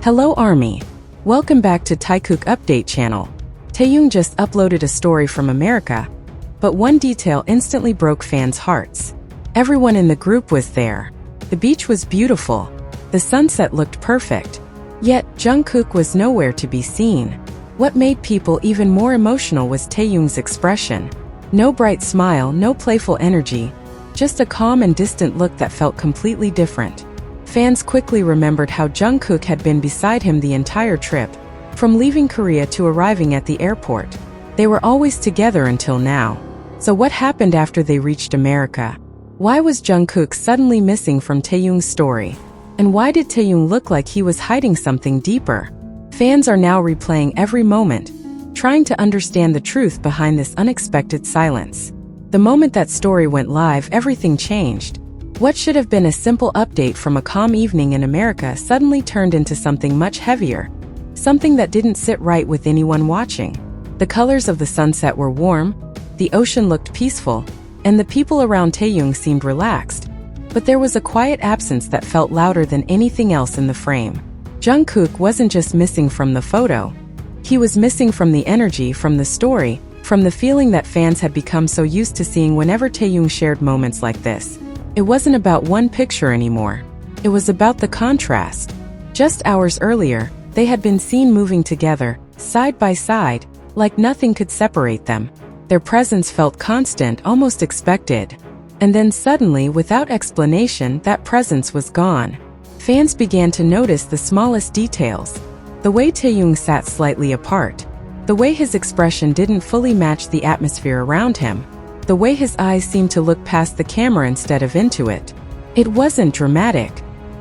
Hello Army! Welcome back to Taekook Update Channel. Taehyung just uploaded a story from America, but one detail instantly broke fans' hearts. Everyone in the group was there. The beach was beautiful. The sunset looked perfect. Yet, Jungkook was nowhere to be seen. What made people even more emotional was Taehyung's expression. No bright smile, no playful energy, just a calm and distant look that felt completely different. Fans quickly remembered how Jungkook had been beside him the entire trip, from leaving Korea to arriving at the airport. They were always together until now. So what happened after they reached America? Why was Jungkook suddenly missing from Taehyung's story? And why did Taehyung look like he was hiding something deeper? Fans are now replaying every moment, trying to understand the truth behind this unexpected silence. The moment that story went live, everything changed. What should have been a simple update from a calm evening in America suddenly turned into something much heavier. Something that didn't sit right with anyone watching. The colors of the sunset were warm, the ocean looked peaceful, and the people around Taehyung seemed relaxed. But there was a quiet absence that felt louder than anything else in the frame. Jungkook wasn't just missing from the photo. He was missing from the energy, from the story, from the feeling that fans had become so used to seeing whenever Taehyung shared moments like this. It wasn't about one picture anymore. It was about the contrast. Just hours earlier, they had been seen moving together, side by side, like nothing could separate them. Their presence felt constant, almost expected. And then suddenly, without explanation, that presence was gone. Fans began to notice the smallest details. The way Taehyung sat slightly apart. The way his expression didn't fully match the atmosphere around him. The way his eyes seemed to look past the camera instead of into it. It wasn't dramatic.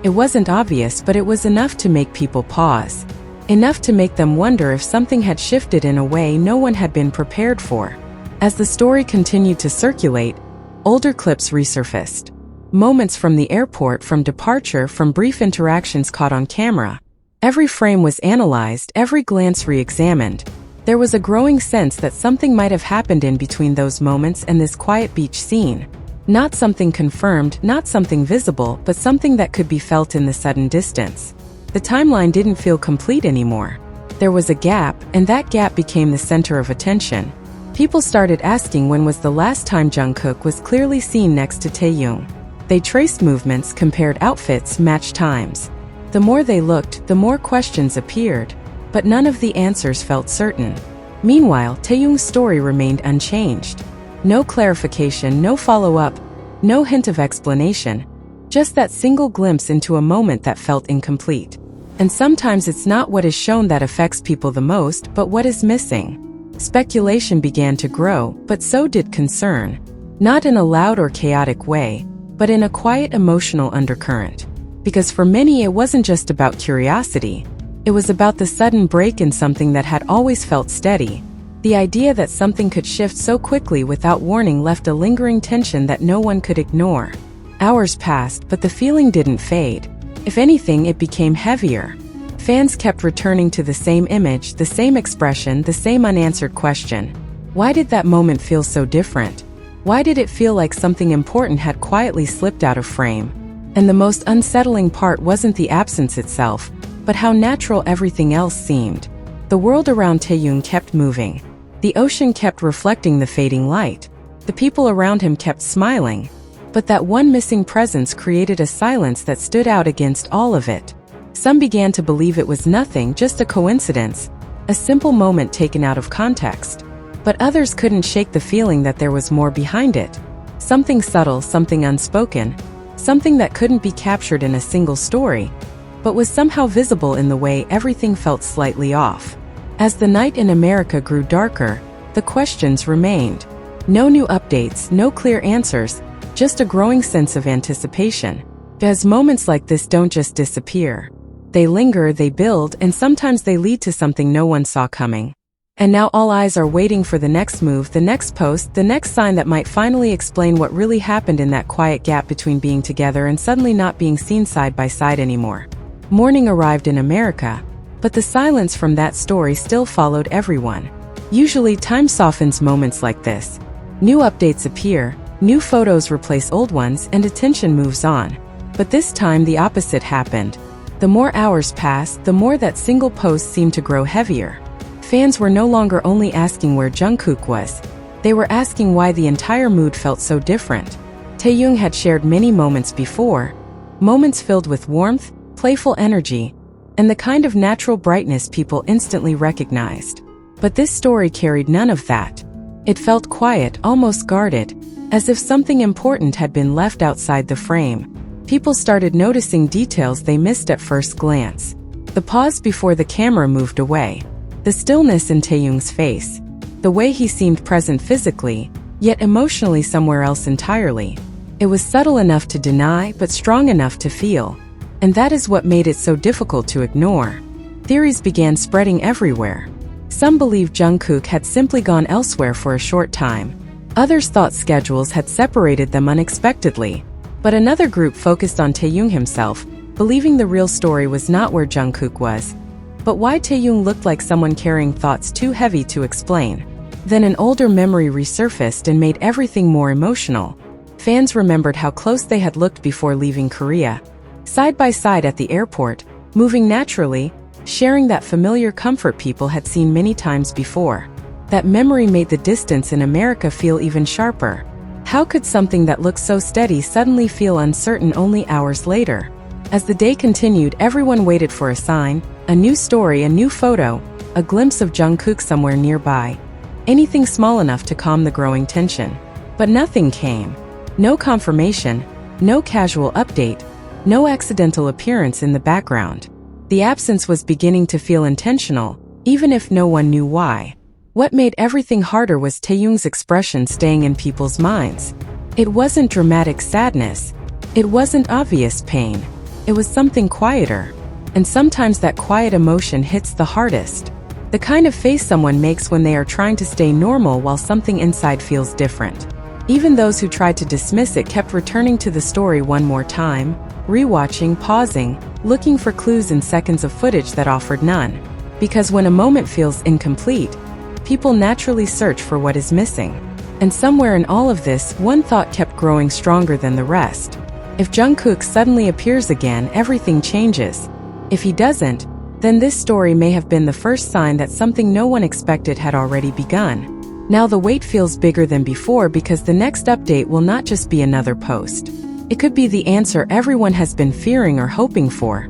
It wasn't obvious, but it was enough to make people pause. Enough to make them wonder if something had shifted in a way no one had been prepared for. As the story continued to circulate, older clips resurfaced. Moments from the airport, from departure, from brief interactions caught on camera. Every frame was analyzed, every glance re-examined. There was a growing sense that something might have happened in between those moments and this quiet beach scene. Not something confirmed, not something visible, but something that could be felt in the sudden distance. The timeline didn't feel complete anymore. There was a gap, and that gap became the center of attention. People started asking when was the last time Jungkook was clearly seen next to Taehyung. They traced movements, compared outfits, matched times. The more they looked, the more questions appeared. But none of the answers felt certain. Meanwhile, Taehyung's story remained unchanged. No clarification, no follow-up, no hint of explanation. Just that single glimpse into a moment that felt incomplete. And sometimes it's not what is shown that affects people the most, but what is missing. Speculation began to grow, but so did concern. Not in a loud or chaotic way, but in a quiet emotional undercurrent. Because for many it wasn't just about curiosity. It was about the sudden break in something that had always felt steady. The idea that something could shift so quickly without warning left a lingering tension that no one could ignore. Hours passed, but the feeling didn't fade. If anything, it became heavier. Fans kept returning to the same image, the same expression, the same unanswered question. Why did that moment feel so different? Why did it feel like something important had quietly slipped out of frame? And the most unsettling part wasn't the absence itself, but how natural everything else seemed. The world around Taehyung kept moving. The ocean kept reflecting the fading light. The people around him kept smiling. But that one missing presence created a silence that stood out against all of it. Some began to believe it was nothing, just a coincidence, a simple moment taken out of context. But others couldn't shake the feeling that there was more behind it. Something subtle, something unspoken, something that couldn't be captured in a single story, but was somehow visible in the way everything felt slightly off. As the night in America grew darker, the questions remained. No new updates, no clear answers, just a growing sense of anticipation. As moments like this don't just disappear. They linger, they build, and sometimes they lead to something no one saw coming. And now all eyes are waiting for the next move, the next post, the next sign that might finally explain what really happened in that quiet gap between being together and suddenly not being seen side by side anymore. Morning arrived in America, but the silence from that story still followed everyone. Usually time softens moments like this. New updates appear, new photos replace old ones, and attention moves on. But this time the opposite happened. The more hours passed, the more that single post seemed to grow heavier. Fans were no longer only asking where Jungkook was. They were asking why the entire mood felt so different. Taehyung had shared many moments before, moments filled with warmth, playful energy, and the kind of natural brightness people instantly recognized. But this story carried none of that. It felt quiet, almost guarded, as if something important had been left outside the frame. People started noticing details they missed at first glance. The pause before the camera moved away. The stillness in Taehyung's face. The way he seemed present physically, yet emotionally somewhere else entirely. It was subtle enough to deny, but strong enough to feel. And that is what made it so difficult to ignore. Theories began spreading everywhere. Some believed Jungkook had simply gone elsewhere for a short time. Others thought schedules had separated them unexpectedly. But another group focused on Taehyung himself, believing the real story was not where Jungkook was, but why Taehyung looked like someone carrying thoughts too heavy to explain. Then an older memory resurfaced and made everything more emotional. Fans remembered how close they had looked before leaving Korea. Side by side at the airport, moving naturally, sharing that familiar comfort people had seen many times before. That memory made the distance in America feel even sharper. How could something that looked so steady suddenly feel uncertain only hours later? As the day continued, everyone waited for a sign, a new story, a new photo, a glimpse of Jungkook somewhere nearby. Anything small enough to calm the growing tension. But nothing came. No confirmation, no casual update, no accidental appearance in the background. The absence was beginning to feel intentional, even if no one knew why. What made everything harder was Taehyung's expression staying in people's minds. It wasn't dramatic sadness. It wasn't obvious pain. It was something quieter. And sometimes that quiet emotion hits the hardest. The kind of face someone makes when they are trying to stay normal while something inside feels different. Even those who tried to dismiss it kept returning to the story one more time, rewatching, pausing, looking for clues in seconds of footage that offered none. Because when a moment feels incomplete, people naturally search for what is missing. And somewhere in all of this, one thought kept growing stronger than the rest. If Jungkook suddenly appears again, everything changes. If he doesn't, then this story may have been the first sign that something no one expected had already begun. Now the wait feels bigger than before because the next update will not just be another post. It could be the answer everyone has been fearing or hoping for.